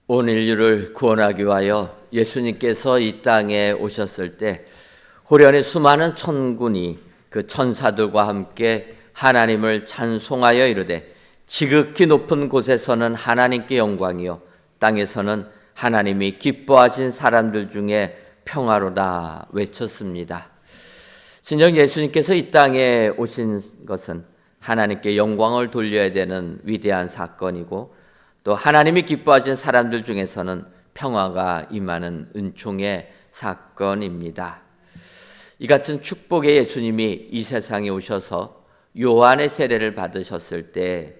온 인류를 구원하기 위하여 예수님께서 이 땅에 오셨을 때 호련히 수많은 천군이 그 천사들과 함께 하나님을 찬송하여 이르되 지극히 높은 곳에서는 하나님께 영광이요 땅에서는 하나님이 기뻐하신 사람들 중에 평화로다 외쳤습니다. 진정 예수님께서 이 땅에 오신 것은 하나님께 영광을 돌려야 되는 위대한 사건이고 또 하나님이 기뻐하신 사람들 중에서는 평화가 임하는 은총의 사건입니다. 이 같은 축복의 예수님이 이 세상에 오셔서 요한의 세례를 받으셨을 때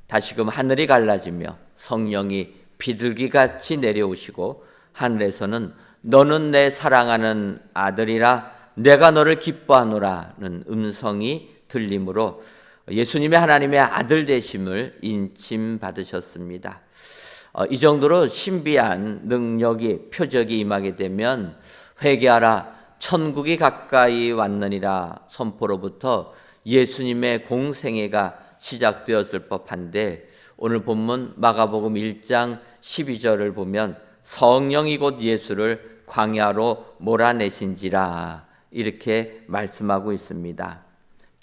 다시금 하늘이 갈라지며 성령이 비둘기같이 내려오시고 하늘에서는 너는 내 사랑하는 아들이라 내가 너를 기뻐하노라는 음성이 들림으로 예수님의 하나님의 아들 되심을 인침받으셨습니다. 이 정도로 신비한 능력이 표적이 임하게 되면 회개하라 천국이 가까이 왔느니라 선포로부터 예수님의 공생애가 시작되었을 법한데 오늘 본문 마가복음 1장 12절을 보면 성령이 곧 예수를 광야로 몰아내신지라 이렇게 말씀하고 있습니다.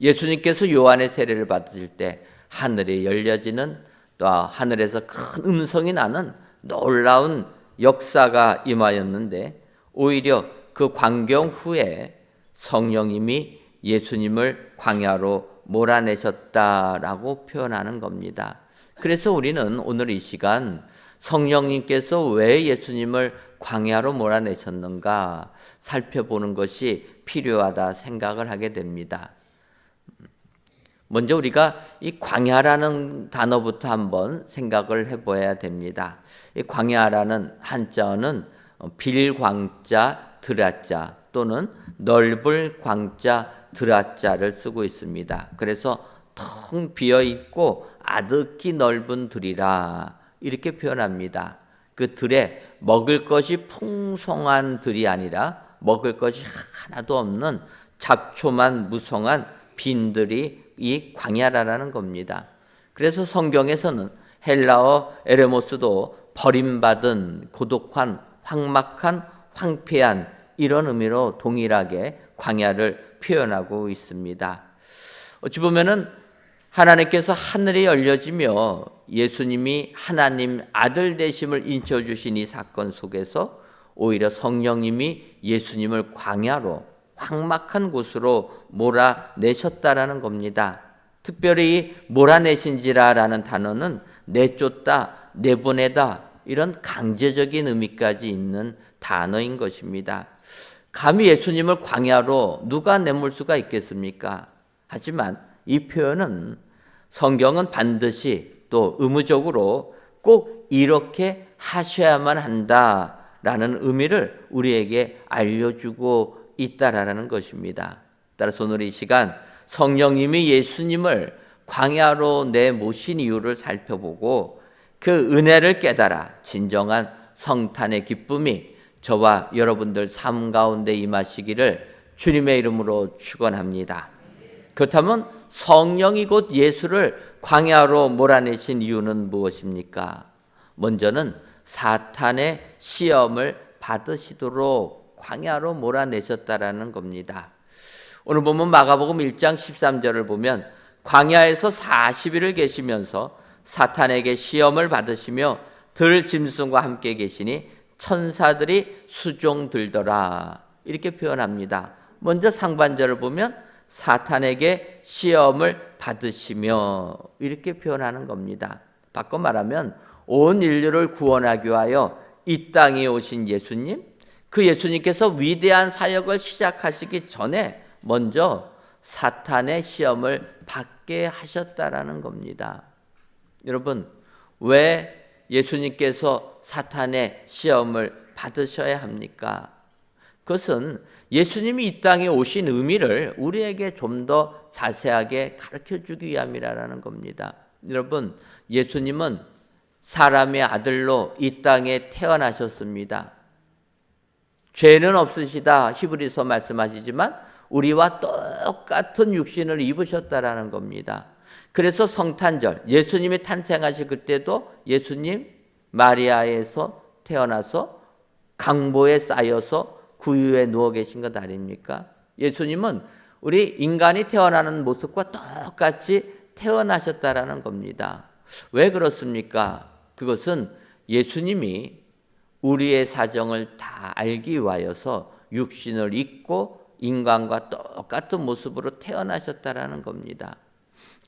예수님께서 요한의 세례를 받으실 때 하늘이 열려지는 또 하늘에서 큰 음성이 나는 놀라운 역사가 임하였는데 오히려 그 광경 후에 성령님이 예수님을 광야로 몰아내셨다라고 표현하는 겁니다. 그래서 우리는 오늘 이 시간 성령님께서 왜 예수님을 광야로 몰아내셨는가 살펴보는 것이 필요하다 생각을 하게 됩니다. 먼저 우리가 이 광야라는 단어부터 한번 생각을 해봐야 됩니다. 이 광야라는 한자어는 빌광자 드라자 또는 넓을 광자 드라자를 쓰고 있습니다. 그래서 텅 비어 있고 아득히 넓은 들이라 이렇게 표현합니다. 그 들에 먹을 것이 풍성한 들이 아니라 먹을 것이 하나도 없는 잡초만 무성한 빈들이 이 광야라는 겁니다. 그래서 성경에서는 헬라어 에레모스도 버림받은 고독한 황막한 황폐한 이런 의미로 동일하게 광야를 표현하고 있습니다. 어찌 보면은 하나님께서 하늘이 열려지며 예수님이 하나님 아들 되심을 인쳐주신 이 사건 속에서 오히려 성령님이 예수님을 광야로 황막한 곳으로 몰아내셨다라는 겁니다. 특별히 몰아내신지라라는 단어는 내쫓다, 내보내다 이런 강제적인 의미까지 있는 단어인 것입니다. 감히 예수님을 광야로 누가 내몰 수가 있겠습니까? 하지만 이 표현은 성경은 반드시 또 의무적으로 꼭 이렇게 하셔야만 한다라는 의미를 우리에게 알려주고 있다라는 것입니다. 따라서 오늘 이 시간 성령님이 예수님을 광야로 내모신 이유를 살펴보고 그 은혜를 깨달아 진정한 성탄의 기쁨이 저와 여러분들 삶 가운데 임하시기를 주님의 이름으로 축원합니다. 그렇다면 성령이 곧 예수를 광야로 몰아내신 이유는 무엇입니까? 먼저는 사탄의 시험을 받으시도록 광야로 몰아내셨다라는 겁니다. 오늘 보면 마가복음 1장 13절을 보면 광야에서 40일을 계시면서 사탄에게 시험을 받으시며 들 짐승과 함께 계시니 천사들이 수종 들더라 이렇게 표현합니다. 먼저 상반절을 보면 사탄에게 시험을 받으시며 이렇게 표현하는 겁니다. 바꿔 말하면 온 인류를 구원하기 위하여 이 땅에 오신 예수님, 그 예수님께서 위대한 사역을 시작하시기 전에 먼저 사탄의 시험을 받게 하셨다라는 겁니다. 여러분, 왜 예수님께서 사탄의 시험을 받으셔야 합니까? 그것은 예수님이 이 땅에 오신 의미를 우리에게 좀 더 자세하게 가르쳐주기 위함이라는 겁니다. 여러분, 예수님은 사람의 아들로 이 땅에 태어나셨습니다. 죄는 없으시다 히브리서 말씀하시지만 우리와 똑같은 육신을 입으셨다라는 겁니다. 그래서 성탄절, 예수님이 탄생하실 그때도 예수님 마리아에서 태어나서 강보에 쌓여서 구유에 누워 계신 것 아닙니까? 예수님은 우리 인간이 태어나는 모습과 똑같이 태어나셨다라는 겁니다. 왜 그렇습니까? 그것은 예수님이 우리의 사정을 다 알기 위하여서 육신을 입고 인간과 똑같은 모습으로 태어나셨다라는 겁니다.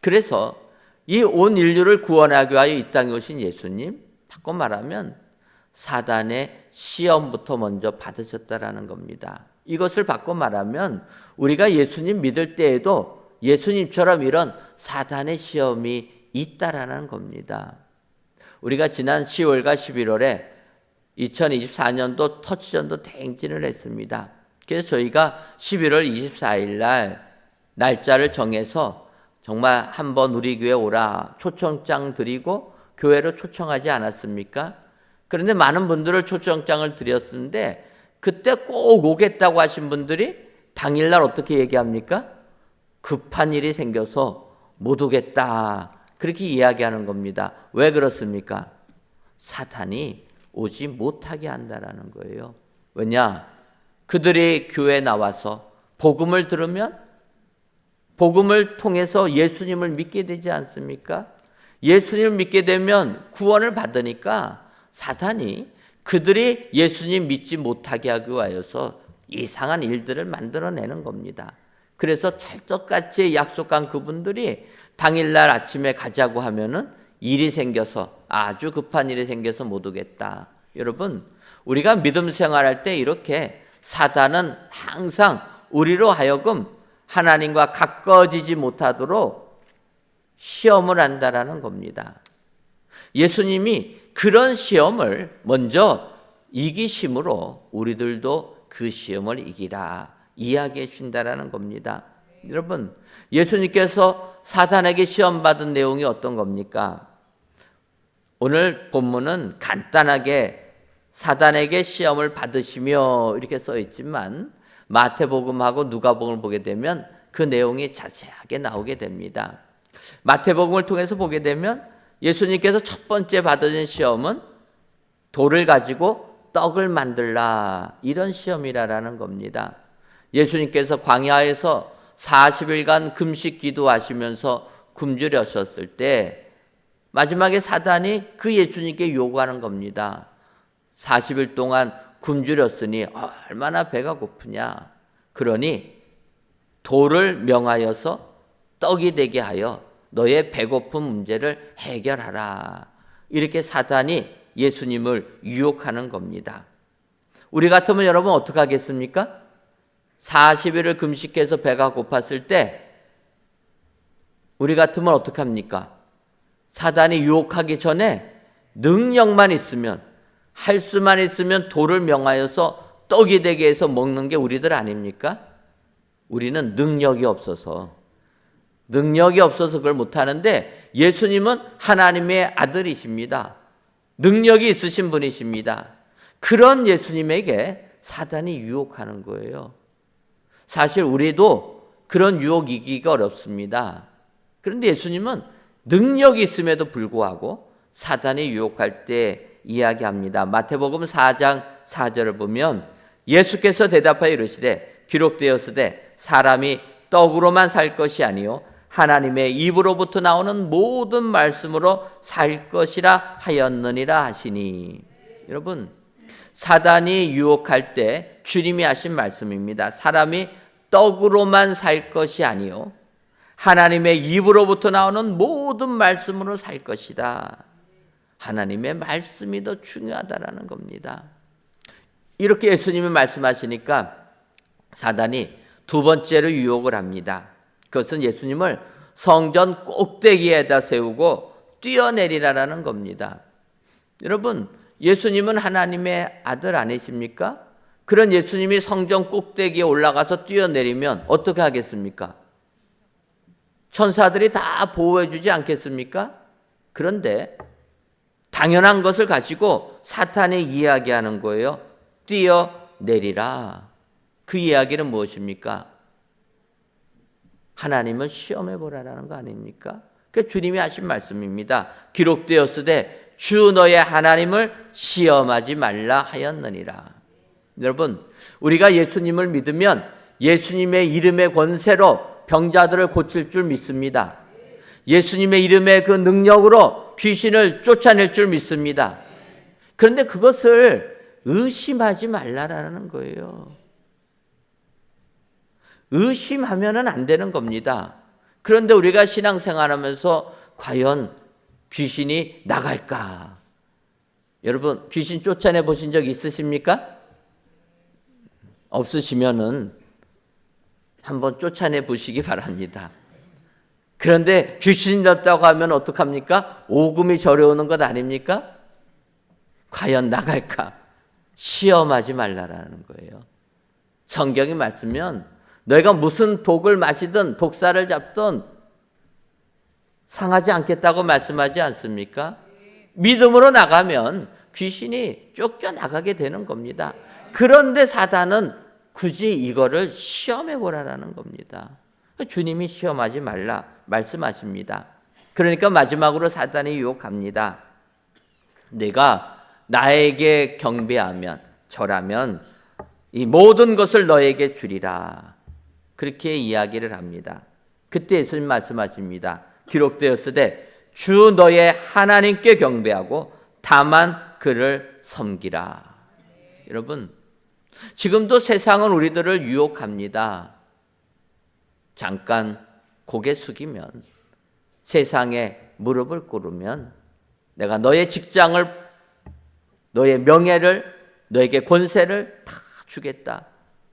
그래서 이 온 인류를 구원하기 위하여 이 땅에 오신 예수님, 바꿔 말하면 사단의 시험부터 먼저 받으셨다라는 겁니다. 이것을 바꿔 말하면 우리가 예수님 믿을 때에도 예수님처럼 이런 사단의 시험이 있다라는 겁니다. 우리가 지난 10월과 11월에 2024년도 터치전도 대행진을 했습니다. 그래서 저희가 11월 24일 날 날짜를 정해서 정말 한번 우리 교회 오라 초청장 드리고 교회로 초청하지 않았습니까? 그런데 많은 분들을 초청장을 드렸는데 그때 꼭 오겠다고 하신 분들이 당일날 어떻게 얘기합니까? 급한 일이 생겨서 못 오겠다. 그렇게 이야기하는 겁니다. 왜 그렇습니까? 사탄이 오지 못하게 한다라는 거예요. 왜냐? 그들이 교회에 나와서 복음을 들으면 복음을 통해서 예수님을 믿게 되지 않습니까? 예수님을 믿게 되면 구원을 받으니까 사탄이 그들이 예수님 믿지 못하게 하기 위하여서 이상한 일들을 만들어내는 겁니다. 그래서 찰떡같이 약속한 그분들이 당일날 아침에 가자고 하면은 일이 생겨서 아주 급한 일이 생겨서 못 오겠다. 여러분, 우리가 믿음 생활할 때 이렇게 사단은 항상 우리로 하여금 하나님과 가까워지지 못하도록 시험을 한다라는 겁니다. 예수님이 그런 시험을 먼저 이기심으로 우리들도 그 시험을 이기라 이야기해 준다라는 겁니다. 여러분, 예수님께서 사단에게 시험받은 내용이 어떤 겁니까? 오늘 본문은 간단하게 사단에게 시험을 받으시며 이렇게 써 있지만 마태복음하고 누가복음을 보게 되면 그 내용이 자세하게 나오게 됩니다. 마태복음을 통해서 보게 되면 예수님께서 첫 번째 받으신 시험은 돌을 가지고 떡을 만들라 이런 시험이라는 겁니다. 예수님께서 광야에서 40일간 금식 기도하시면서 굶주렸었을 때 마지막에 사단이 그 예수님께 요구하는 겁니다. 40일 동안 굶주렸으니 얼마나 배가 고프냐. 그러니 돌을 명하여서 떡이 되게 하여 너의 배고픈 문제를 해결하라. 이렇게 사단이 예수님을 유혹하는 겁니다. 우리 같으면 여러분 어떻게 하겠습니까? 40일을 금식해서 배가 고팠을 때 우리 같으면 어떻게 합니까? 사단이 유혹하기 전에 능력만 있으면 할 수만 있으면 돌을 명하여서 떡이 되게 해서 먹는 게 우리들 아닙니까? 우리는 능력이 없어서 그걸 못하는데 예수님은 하나님의 아들이십니다. 능력이 있으신 분이십니다. 그런 예수님에게 사단이 유혹하는 거예요. 사실 우리도 그런 유혹 이기기가 어렵습니다. 그런데 예수님은 능력이 있음에도 불구하고 사단이 유혹할 때 이야기합니다. 마태복음 4장 4절을 보면 예수께서 대답하여 이르시되 기록되었으되 사람이 떡으로만 살 것이 아니요 하나님의 입으로부터 나오는 모든 말씀으로 살 것이라 하였느니라 하시니. 여러분, 사단이 유혹할 때 주님이 하신 말씀입니다. 사람이 떡으로만 살 것이 아니요 하나님의 입으로부터 나오는 모든 말씀으로 살 것이다. 하나님의 말씀이 더 중요하다라는 겁니다. 이렇게 예수님이 말씀하시니까 사단이 두 번째로 유혹을 합니다. 그것은 예수님을 성전 꼭대기에다 세우고 뛰어내리라라는 겁니다. 여러분, 예수님은 하나님의 아들 아니십니까? 그런 예수님이 성전 꼭대기에 올라가서 뛰어내리면 어떻게 하겠습니까? 천사들이 다 보호해 주지 않겠습니까? 그런데 당연한 것을 가지고 사탄이 이야기하는 거예요. 뛰어내리라. 그 이야기는 무엇입니까? 하나님을 시험해 보라라는 거 아닙니까? 그 주님이 하신 말씀입니다. 기록되었으되 주 너의 하나님을 시험하지 말라 하였느니라. 여러분, 우리가 예수님을 믿으면 예수님의 이름의 권세로 병자들을 고칠 줄 믿습니다. 예수님의 이름의 그 능력으로 귀신을 쫓아낼 줄 믿습니다. 그런데 그것을 의심하지 말라라는 거예요. 의심하면은 안 되는 겁니다. 그런데 우리가 신앙생활하면서 과연 귀신이 나갈까? 여러분, 귀신 쫓아내 보신 적 있으십니까? 없으시면은 한번 쫓아내 보시기 바랍니다. 그런데 귀신이 났다고 하면 어떡합니까? 오금이 저려오는 것 아닙니까? 과연 나갈까? 시험하지 말라라는 거예요. 성경이 말씀면 너희가 무슨 독을 마시든 독사를 잡든 상하지 않겠다고 말씀하지 않습니까? 믿음으로 나가면 귀신이 쫓겨나가게 되는 겁니다. 그런데 사단은 굳이 이거를 시험해 보라라는 겁니다. 주님이 시험하지 말라 말씀하십니다. 그러니까 마지막으로 사단이 유혹합니다. 내가 나에게 경배하면 절하면 이 모든 것을 너에게 주리라. 그렇게 이야기를 합니다. 그때 예수님 말씀하십니다. 기록되었으되 주 너의 하나님께 경배하고 다만 그를 섬기라. 여러분, 지금도 세상은 우리들을 유혹합니다. 잠깐 고개 숙이면, 세상에 무릎을 꿇으면 내가 너의 직장을, 너의 명예를, 너에게 권세를 다 주겠다.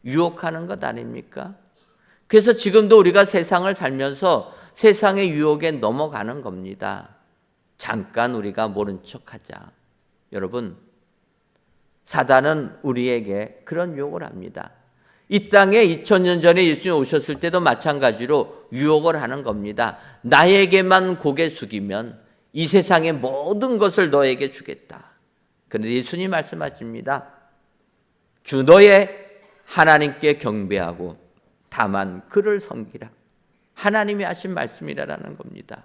유혹하는 것 아닙니까? 그래서 지금도 우리가 세상을 살면서 세상의 유혹에 넘어가는 겁니다. 잠깐 우리가 모른 척하자. 여러분, 사단은 우리에게 그런 유혹을 합니다. 이 땅에 2000년 전에 예수님 오셨을 때도 마찬가지로 유혹을 하는 겁니다. 나에게만 고개 숙이면 이 세상의 모든 것을 너에게 주겠다. 그런데 예수님 말씀하십니다. 주 너의 하나님께 경배하고 다만 그를 섬기라. 하나님이 하신 말씀이라는 겁니다.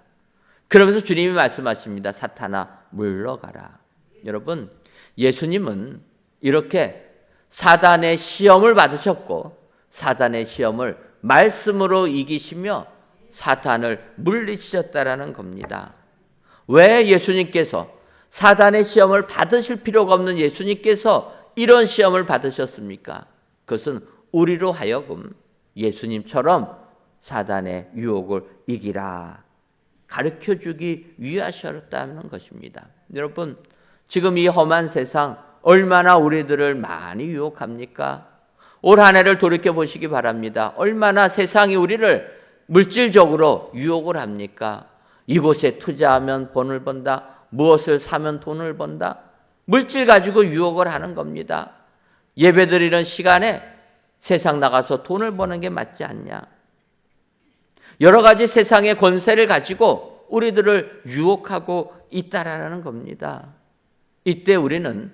그러면서 주님이 말씀하십니다. 사탄아 물러가라. 여러분, 예수님은 이렇게 사단의 시험을 받으셨고 사단의 시험을 말씀으로 이기시며 사탄을 물리치셨다라는 겁니다. 왜 예수님께서 사단의 시험을 받으실 필요가 없는 예수님께서 이런 시험을 받으셨습니까? 그것은 우리로 하여금 예수님처럼 사단의 유혹을 이기라 가르쳐주기 위하셨다는 것입니다. 여러분, 지금 이 험한 세상 얼마나 우리들을 많이 유혹합니까? 올 한 해를 돌이켜보시기 바랍니다. 얼마나 세상이 우리를 물질적으로 유혹을 합니까? 이곳에 투자하면 돈을 번다. 무엇을 사면 돈을 번다. 물질 가지고 유혹을 하는 겁니다. 예배드리는 시간에 세상 나가서 돈을 버는 게 맞지 않냐. 여러 가지 세상의 권세를 가지고 우리들을 유혹하고 있다라는 겁니다. 이때 우리는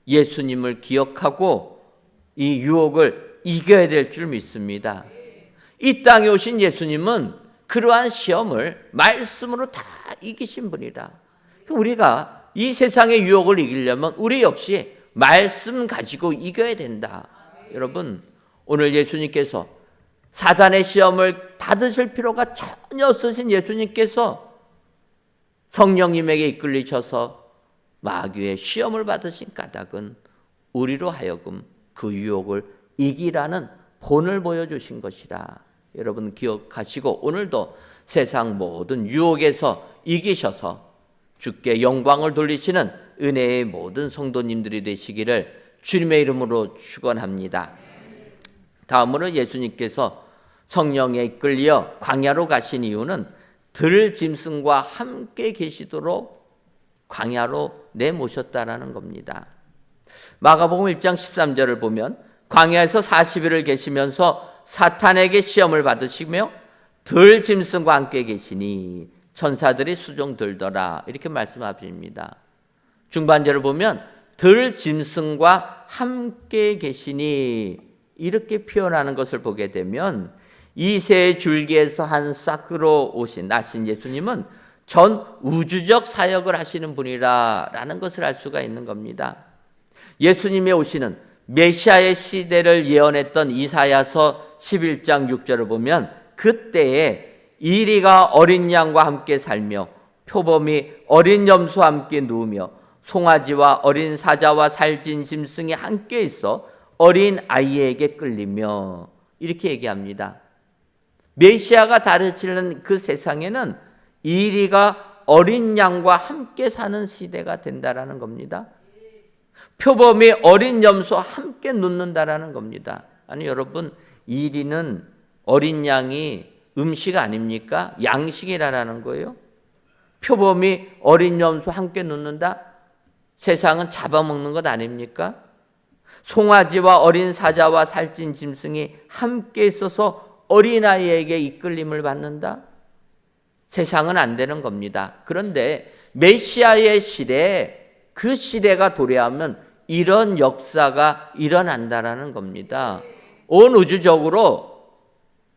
예수님을 기억하고 이 유혹을 이겨야 될 줄 믿습니다. 이 땅에 오신 예수님은 그러한 시험을 말씀으로 다 이기신 분이라. 우리가 이 세상의 유혹을 이기려면 우리 역시 말씀 가지고 이겨야 된다. 여러분, 오늘 예수님께서 사단의 시험을 받으실 필요가 전혀 없으신 예수님께서 성령님에게 이끌리셔서 마귀의 시험을 받으신 까닭은 우리로 하여금 그 유혹을 이기라는 본을 보여주신 것이라. 여러분 기억하시고 오늘도 세상 모든 유혹에서 이기셔서 주께 영광을 돌리시는 은혜의 모든 성도님들이 되시기를 주님의 이름으로 축원합니다. 다음으로 예수님께서 성령에 이끌려 광야로 가신 이유는 들 짐승과 함께 계시도록 광야로 내모셨다라는 겁니다. 마가복음 1장 13절을 보면 광야에서 40일을 계시면서 사탄에게 시험을 받으시며 들 짐승과 함께 계시니 천사들이 수종 들더라 이렇게 말씀하십니다. 중반절을 보면 들 짐승과 함께 계시니 이렇게 표현하는 것을 보게 되면 이 새 줄기에서 한 싹으로 나신 예수님은 전 우주적 사역을 하시는 분이라는 것을 알 수가 있는 겁니다. 예수님이 오시는 메시아의 시대를 예언했던 이사야서 11장 6절을 보면 그때에 이리가 어린 양과 함께 살며 표범이 어린 염소와 함께 누우며 송아지와 어린 사자와 살찐 짐승이 함께 있어 어린 아이에게 끌리며 이렇게 얘기합니다. 메시아가 다르치는 그 세상에는 이리가 어린 양과 함께 사는 시대가 된다라는 겁니다. 표범이 어린 염소와 함께 눕는다라는 겁니다. 아니 여러분, 이리는 어린 양이 음식 아닙니까? 양식이라는 거예요. 표범이 어린 염소와 함께 눕는다? 세상은 잡아먹는 것 아닙니까? 송아지와 어린 사자와 살찐 짐승이 함께 있어서 어린아이에게 이끌림을 받는다? 세상은 안 되는 겁니다. 그런데 메시아의 시대에 그 시대가 도래하면 이런 역사가 일어난다라는 겁니다. 온 우주적으로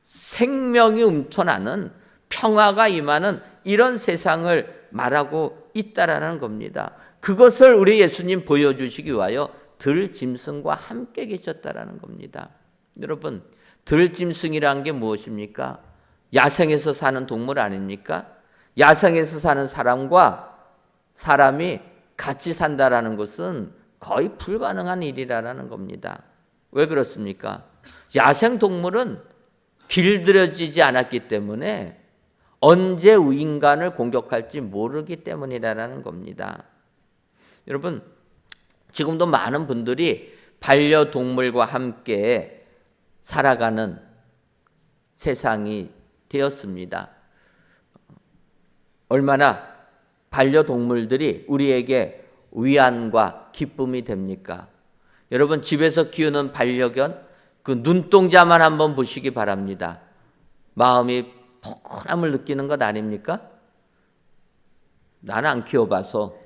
생명이 움터나는 평화가 임하는 이런 세상을 말하고 있다라는 겁니다. 그것을 우리 예수님 보여주시기 위하여 들짐승과 함께 계셨다라는 겁니다. 여러분, 들짐승이란 게 무엇입니까? 야생에서 사는 동물 아닙니까? 야생에서 사는 사람과 사람이 같이 산다라는 것은 거의 불가능한 일이라는 겁니다. 왜 그렇습니까? 야생 동물은 길들여지지 않았기 때문에 언제 인간을 공격할지 모르기 때문이라는 겁니다. 여러분, 지금도 많은 분들이 반려동물과 함께 살아가는 세상이 되었습니다. 얼마나 반려동물들이 우리에게 위안과 기쁨이 됩니까? 여러분, 집에서 키우는 반려견 그 눈동자만 한번 보시기 바랍니다. 마음이 포근함을 느끼는 것 아닙니까? 나는 안 키워봐서.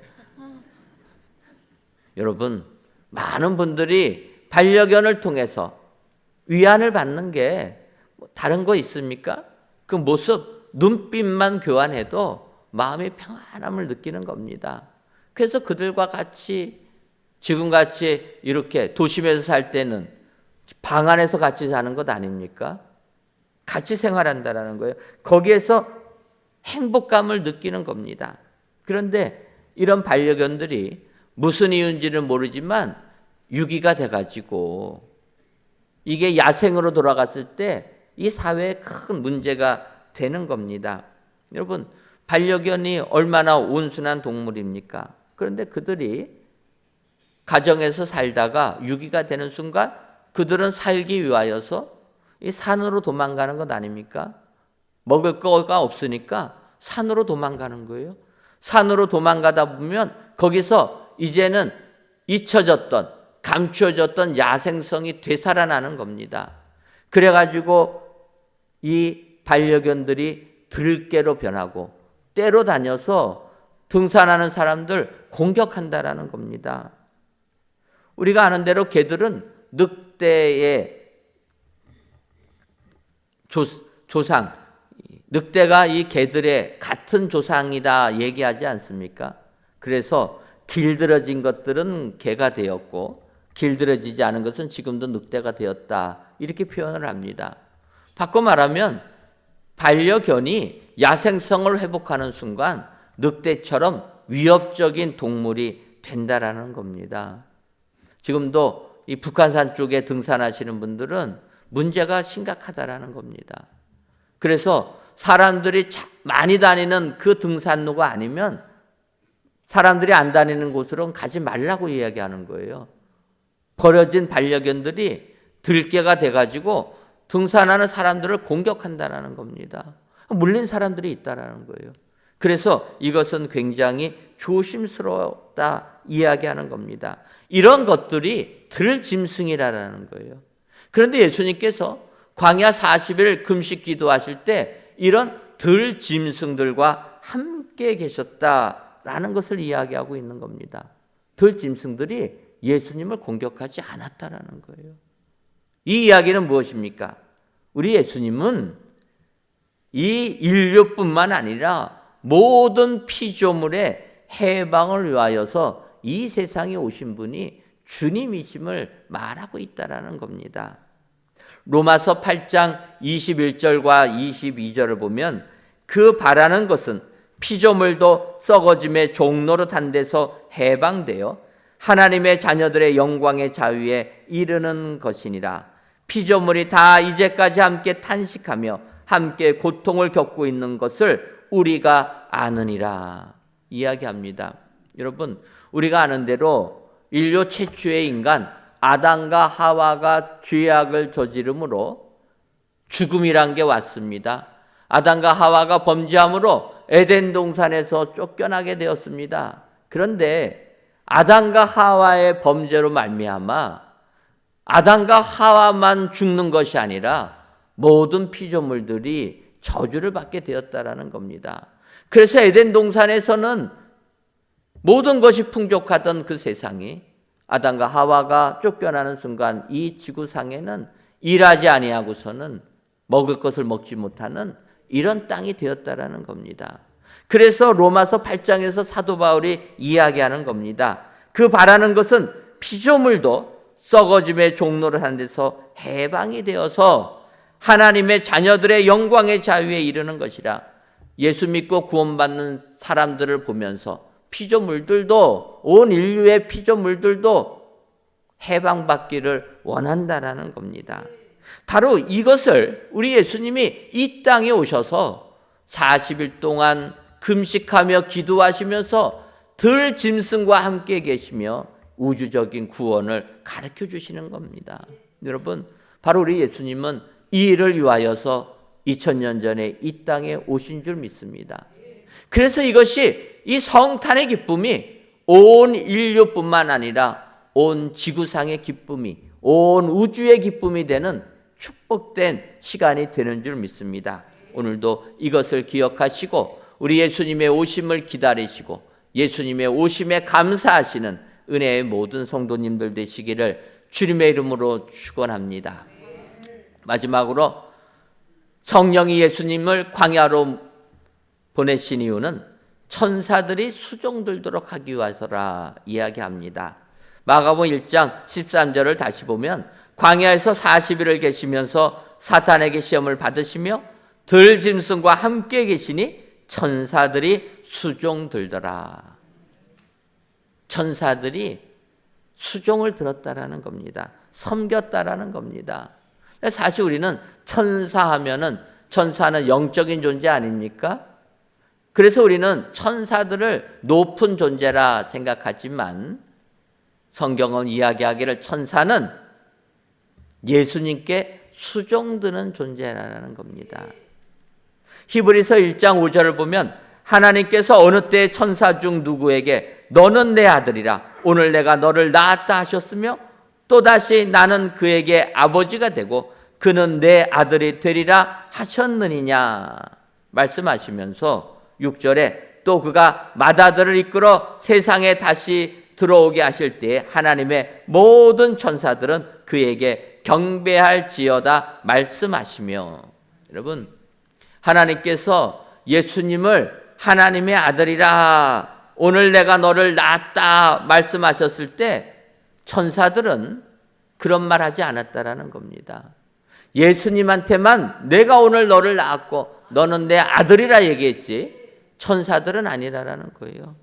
여러분, 많은 분들이 반려견을 통해서 위안을 받는 게 다른 거 있습니까? 그 모습, 눈빛만 교환해도 마음이 평안함을 느끼는 겁니다. 그래서 그들과 같이 지금같이 이렇게 도심에서 살 때는 방 안에서 같이 사는 것 아닙니까? 같이 생활한다는 거예요. 거기에서 행복감을 느끼는 겁니다. 그런데 이런 반려견들이 무슨 이유인지는 모르지만 유기가 돼가지고 이게 야생으로 돌아갔을 때 이 사회에 큰 문제가 되는 겁니다. 여러분, 반려견이 얼마나 온순한 동물입니까? 그런데 그들이 가정에서 살다가 유기가 되는 순간 그들은 살기 위하여서 이 산으로 도망가는 것 아닙니까? 먹을 거가 없으니까 산으로 도망가는 거예요. 산으로 도망가다 보면 거기서 이제는 잊혀졌던, 감추어졌던 야생성이 되살아나는 겁니다. 그래가지고 이 반려견들이 들개로 변하고 떼로 다녀서 등산하는 사람들 공격한다라는 겁니다. 우리가 아는 대로 개들은 늑대의 조상, 늑대가 이 개들의 같은 조상이다 얘기하지 않습니까? 그래서 길들여진 것들은 개가 되었고 길들여지지 않은 것은 지금도 늑대가 되었다 이렇게 표현을 합니다. 바꿔 말하면 반려견이 야생성을 회복하는 순간 늑대처럼 위협적인 동물이 된다라는 겁니다. 지금도 이 북한산 쪽에 등산하시는 분들은 문제가 심각하다라는 겁니다. 그래서 사람들이 많이 다니는 그 등산로가 아니면 사람들이 안 다니는 곳으로는 가지 말라고 이야기하는 거예요. 버려진 반려견들이 들개가 돼가지고 등산하는 사람들을 공격한다는 겁니다. 물린 사람들이 있다는 거예요. 그래서 이것은 굉장히 조심스럽다 이야기하는 겁니다. 이런 것들이 들짐승이라는 거예요. 그런데 예수님께서 광야 40일 금식 기도하실 때 이런 들짐승들과 함께 계셨다라는 것을 이야기하고 있는 겁니다. 들짐승들이 예수님을 공격하지 않았다라는 거예요. 이 이야기는 무엇입니까? 우리 예수님은 이 인류뿐만 아니라 모든 피조물의 해방을 위하여서 이 세상에 오신 분이 주님이심을 말하고 있다라는 겁니다. 로마서 8장 21절과 22절을 보면 그 바라는 것은 피조물도 썩어짐의 종로로 탄 데서 해방되어 하나님의 자녀들의 영광의 자유에 이르는 것이니라. 피조물이 다 이제까지 함께 탄식하며 함께 고통을 겪고 있는 것을 우리가 아느니라 이야기합니다. 여러분, 우리가 아는 대로 인류 최초의 인간 아담과 하와가 죄악을 저지름으로 죽음이란 게 왔습니다. 아담과 하와가 범죄함으로 에덴 동산에서 쫓겨나게 되었습니다. 그런데 아담과 하와의 범죄로 말미암아 아담과 하와만 죽는 것이 아니라 모든 피조물들이 저주를 받게 되었다라는 겁니다. 그래서 에덴 동산에서는 모든 것이 풍족하던 그 세상이 아담과 하와가 쫓겨나는 순간 이 지구상에는 일하지 아니하고서는 먹을 것을 먹지 못하는 이런 땅이 되었다라는 겁니다. 그래서 로마서 8장에서 사도 바울이 이야기하는 겁니다. 그 바라는 것은 피조물도 썩어짐의 종로를 하는 데서 해방이 되어서 하나님의 자녀들의 영광의 자유에 이르는 것이라. 예수 믿고 구원받는 사람들을 보면서 피조물들도, 온 인류의 피조물들도 해방받기를 원한다라는 겁니다. 바로 이것을 우리 예수님이 이 땅에 오셔서 40일 동안 금식하며 기도하시면서 들 짐승과 함께 계시며 우주적인 구원을 가르쳐 주시는 겁니다. 여러분, 바로 우리 예수님은 이 일을 위하여서 2000년 전에 이 땅에 오신 줄 믿습니다. 그래서 이것이 이 성탄의 기쁨이 온 인류뿐만 아니라 온 지구상의 기쁨이, 온 우주의 기쁨이 되는 축복된 시간이 되는 줄 믿습니다. 오늘도 이것을 기억하시고 우리 예수님의 오심을 기다리시고 예수님의 오심에 감사하시는 은혜의 모든 성도님들 되시기를 주님의 이름으로 축원합니다. 마지막으로 성령이 예수님을 광야로 보내신 이유는 천사들이 수종들도록 하기 위해서라 이야기합니다. 마가복음 1장 13절을 다시 보면 광야에서 40일을 계시면서 사탄에게 시험을 받으시며 들짐승과 함께 계시니 천사들이 수종들더라. 천사들이 수종을 들었다라는 겁니다. 섬겼다라는 겁니다. 사실 우리는 천사하면은 천사는 영적인 존재 아닙니까? 그래서 우리는 천사들을 높은 존재라 생각하지만 성경은 이야기하기를 천사는 예수님께 수종드는 존재라는 겁니다. 히브리서 1장 5절을 보면 하나님께서 어느 때 천사 중 누구에게 너는 내 아들이라 오늘 내가 너를 낳았다 하셨으며 또다시 나는 그에게 아버지가 되고 그는 내 아들이 되리라 하셨느니냐 말씀하시면서 6절에 또 그가 맏아들을 이끌어 세상에 다시 들어오게 하실 때에 하나님의 모든 천사들은 그에게 경배할지어다 말씀하시며, 여러분, 하나님께서 예수님을 하나님의 아들이라 오늘 내가 너를 낳았다 말씀하셨을 때 천사들은 그런 말 하지 않았다라는 겁니다. 예수님한테만 내가 오늘 너를 낳았고 너는 내 아들이라 얘기했지 천사들은 아니라라는 거예요.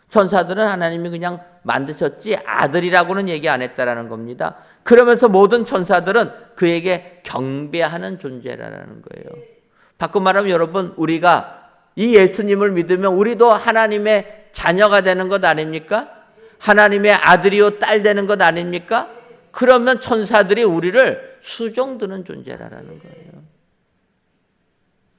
천사들은 하나님이 그냥 만드셨지 아들이라고는 얘기 안 했다라는 겁니다. 그러면서 모든 천사들은 그에게 경배하는 존재라는 거예요. 바꿔 말하면 여러분, 우리가 이 예수님을 믿으면 우리도 하나님의 자녀가 되는 것 아닙니까? 하나님의 아들이요 딸 되는 것 아닙니까? 그러면 천사들이 우리를 수종드는 존재라는 거예요.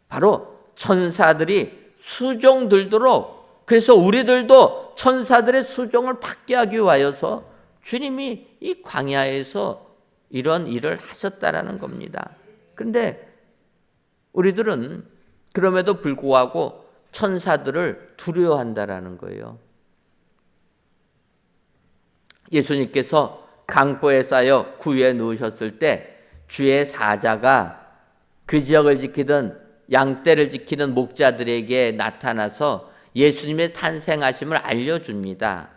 바로 천사들이 수종들도록, 그래서 우리들도 천사들의 수종을 받게 하기 위하여서 주님이 이 광야에서 이런 일을 하셨다라는 겁니다. 그런데 우리들은 그럼에도 불구하고 천사들을 두려워한다라는 거예요. 예수님께서 강보에 쌓여 구유에 누우셨을 때 주의 사자가 그 지역을 지키던 양떼를 지키는 목자들에게 나타나서 예수님의 탄생하심을 알려줍니다.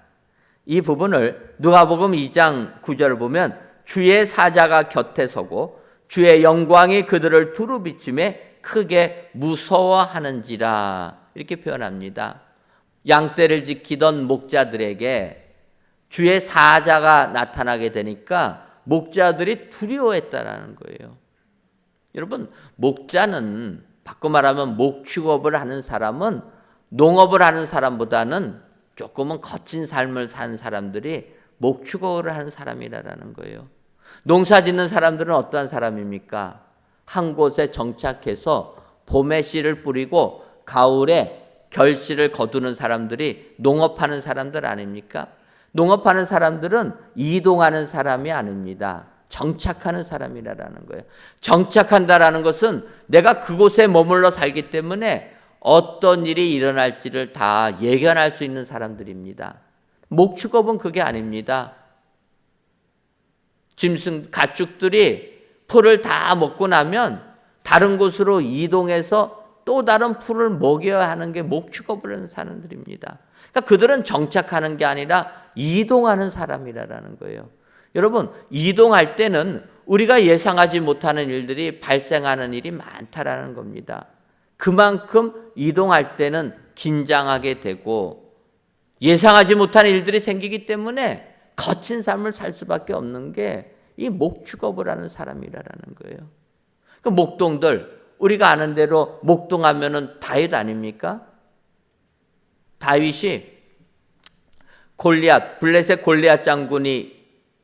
이 부분을 누가복음 2장 9절을 보면 주의 사자가 곁에 서고 주의 영광이 그들을 두루 비추매 크게 무서워하는지라 이렇게 표현합니다. 양떼를 지키던 목자들에게 주의 사자가 나타나게 되니까 목자들이 두려워했다라는 거예요. 여러분, 목자는 바꿔 말하면 목축업을 하는 사람은 농업을 하는 사람보다는 조금은 거친 삶을 사는 사람들이 목축업을 하는 사람이라는 거예요. 농사 짓는 사람들은 어떠한 사람입니까? 한 곳에 정착해서 봄에 씨를 뿌리고 가을에 결실을 거두는 사람들이 농업하는 사람들 아닙니까? 농업하는 사람들은 이동하는 사람이 아닙니다. 정착하는 사람이라는 거예요. 정착한다라는 것은 내가 그곳에 머물러 살기 때문에 어떤 일이 일어날지를 다 예견할 수 있는 사람들입니다. 목축업은 그게 아닙니다. 짐승, 가축들이 풀을 다 먹고 나면 다른 곳으로 이동해서 또 다른 풀을 먹여야 하는 게 목축업을 하는 사람들입니다. 그러니까 그들은 정착하는 게 아니라 이동하는 사람이라는 거예요. 여러분, 이동할 때는 우리가 예상하지 못하는 일들이 발생하는 일이 많다라는 겁니다. 그만큼 이동할 때는 긴장하게 되고 예상하지 못한 일들이 생기기 때문에 거친 삶을 살 수밖에 없는 게 이 목축업을 하는 사람이라는 거예요. 그 목동들, 우리가 아는 대로 목동하면은 다윗 아닙니까? 다윗이 골리앗, 블레셋 골리앗 장군이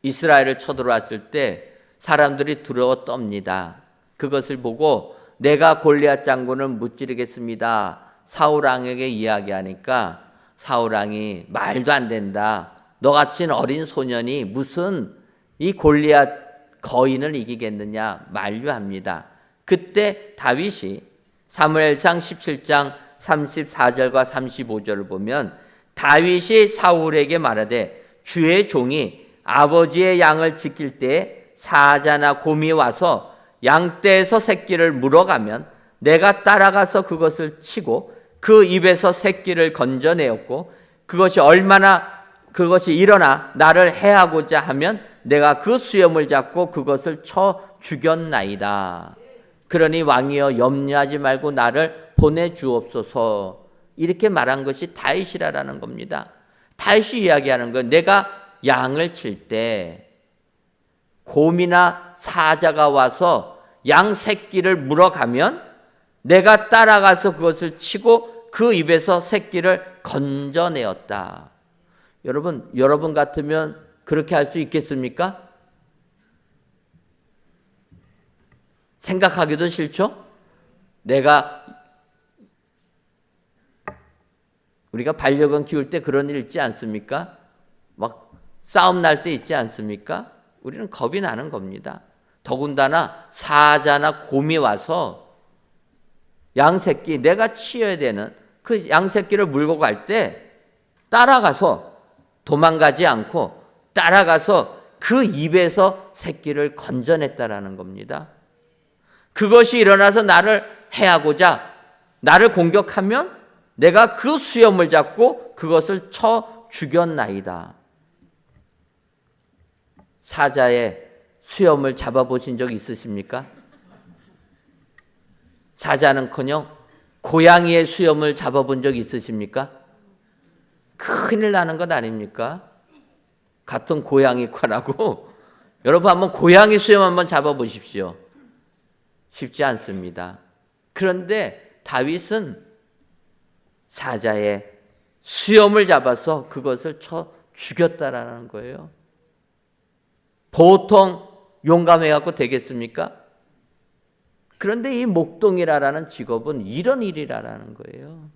이스라엘을 쳐들어왔을 때 사람들이 두려워 떱니다. 그것을 보고 내가 골리앗 장군을 무찌르겠습니다. 사울 왕에게 이야기하니까 사울 왕이 말도 안 된다. 너같이 어린 소년이 무슨 이 골리앗 거인을 이기겠느냐 만류합니다. 그때 다윗이 사무엘상 17장 34절과 35절을 보면 다윗이 사울에게 말하되 주의 종이 아버지의 양을 지킬 때 사자나 곰이 와서 양떼에서 새끼를 물어가면 내가 따라가서 그것을 치고 그 입에서 새끼를 건져내었고 그것이 일어나 나를 해하고자 하면 내가 그 수염을 잡고 그것을 쳐 죽였나이다. 그러니 왕이여 염려하지 말고 나를 보내주옵소서. 이렇게 말한 것이 다윗이라는 겁니다. 다윗이 이야기하는 건 내가 양을 칠 때 곰이나 사자가 와서 양 새끼를 물어가면 내가 따라가서 그것을 치고 그 입에서 새끼를 건져내었다. 여러분 같으면 그렇게 할 수 있겠습니까? 생각하기도 싫죠? 우리가 반려견 키울 때 그런 일 있지 않습니까? 막 싸움 날 때 있지 않습니까? 우리는 겁이 나는 겁니다. 더군다나 사자나 곰이 와서 양새끼, 내가 치어야 되는 그 양새끼를 물고 갈 때 따라가서 도망가지 않고 따라가서 그 입에서 새끼를 건져냈다라는 겁니다. 그것이 일어나서 나를 해하고자 나를 공격하면 내가 그 수염을 잡고 그것을 쳐 죽였나이다. 사자의 수염을 잡아보신 적 있으십니까? 사자는커녕 고양이의 수염을 잡아본 적 있으십니까? 큰일 나는 것 아닙니까? 같은 고양이과라고 여러분 한번 고양이 수염 한번 잡아보십시오. 쉽지 않습니다. 그런데 다윗은 사자의 수염을 잡아서 그것을 쳐 죽였다라는 거예요. 보통 용감해갖고 되겠습니까? 그런데 이 목동이라는 직업은 이런 일이라는 거예요.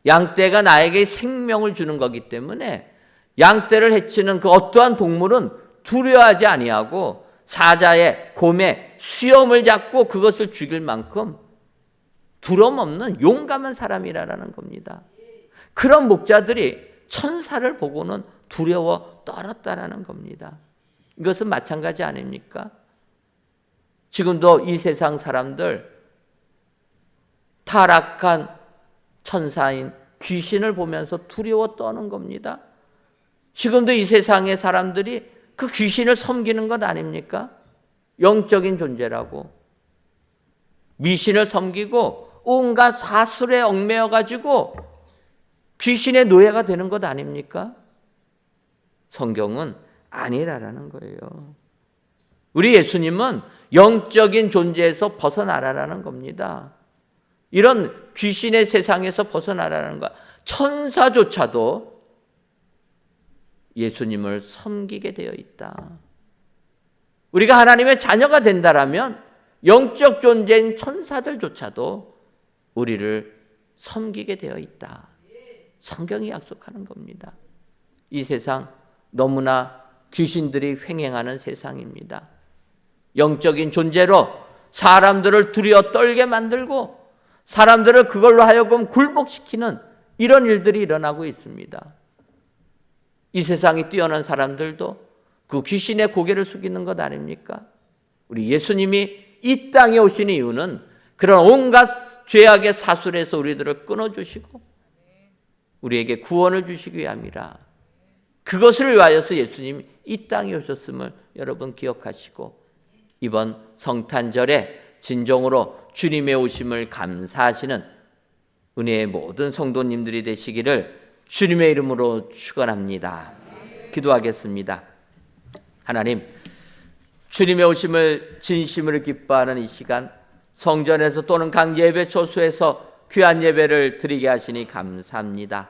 양떼가 나에게 생명을 주는 거기 때문에 양떼를 해치는 그 어떠한 동물은 두려워하지 아니하고 사자의 곰의 수염을 잡고 그것을 죽일 만큼 두려움 없는 용감한 사람이라는 겁니다. 그런 목자들이 천사를 보고는 두려워 떨었다라는 겁니다. 이것은 마찬가지 아닙니까? 지금도 이 세상 사람들 타락한 천사인 귀신을 보면서 두려워 떠는 겁니다. 지금도 이 세상의 사람들이 그 귀신을 섬기는 것 아닙니까? 영적인 존재라고. 미신을 섬기고 온갖 사술에 얽매여 가지고 귀신의 노예가 되는 것 아닙니까? 성경은 아니라라는 거예요. 우리 예수님은 영적인 존재에서 벗어나라라는 겁니다. 이런 귀신의 세상에서 벗어나라는 거야. 천사조차도 예수님을 섬기게 되어 있다. 우리가 하나님의 자녀가 된다라면 영적 존재인 천사들조차도 우리를 섬기게 되어 있다. 성경이 약속하는 겁니다. 이 세상 너무나 귀신들이 횡행하는 세상입니다. 영적인 존재로 사람들을 두려워 떨게 만들고 사람들을 그걸로 하여금 굴복시키는 이런 일들이 일어나고 있습니다. 이 세상이 뛰어난 사람들도 그 귀신의 고개를 숙이는 것 아닙니까? 우리 예수님이 이 땅에 오신 이유는 그런 온갖 죄악의 사술에서 우리들을 끊어주시고 우리에게 구원을 주시기 위함이라. 그것을 위하여서 예수님이 이 땅에 오셨음을 여러분 기억하시고 이번 성탄절에 진정으로 주님의 오심을 감사하시는 은혜의 모든 성도님들이 되시기를 주님의 이름으로 축원합니다. 기도하겠습니다. 하나님, 주님의 오심을 진심으로 기뻐하는 이 시간 성전에서 또는 각 예배 초소에서 귀한 예배를 드리게 하시니 감사합니다.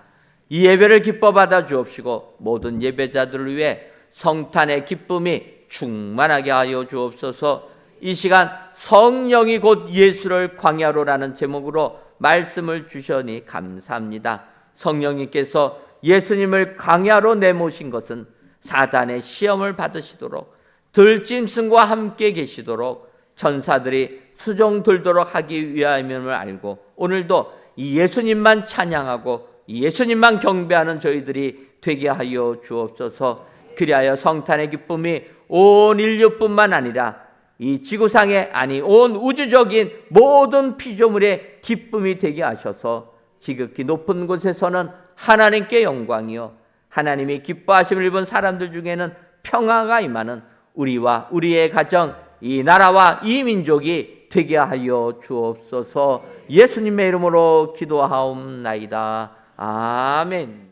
이 예배를 기뻐 받아 주옵시고 모든 예배자들을 위해 성탄의 기쁨이 충만하게 하여 주옵소서. 이 시간 성령이 곧 예수를 광야로라는 제목으로 말씀을 주셔니 감사합니다. 성령님께서 예수님을 광야로 내모신 것은 사단의 시험을 받으시도록 들짐승과 함께 계시도록 천사들이 수종 들도록 하기 위함임을 알고 오늘도 이 예수님만 찬양하고 이 예수님만 경배하는 저희들이 되게 하여 주옵소서. 그리하여 성탄의 기쁨이 온 인류뿐만 아니라 이 지구상에 아니 온 우주적인 모든 피조물의 기쁨이 되게 하셔서 지극히 높은 곳에서는 하나님께 영광이요 하나님이 기뻐하심을 입은 사람들 중에는 평화가 임하는 우리와 우리의 가정, 이 나라와 이 민족이 되게 하여 주옵소서. 예수님의 이름으로 기도하옵나이다. 아멘.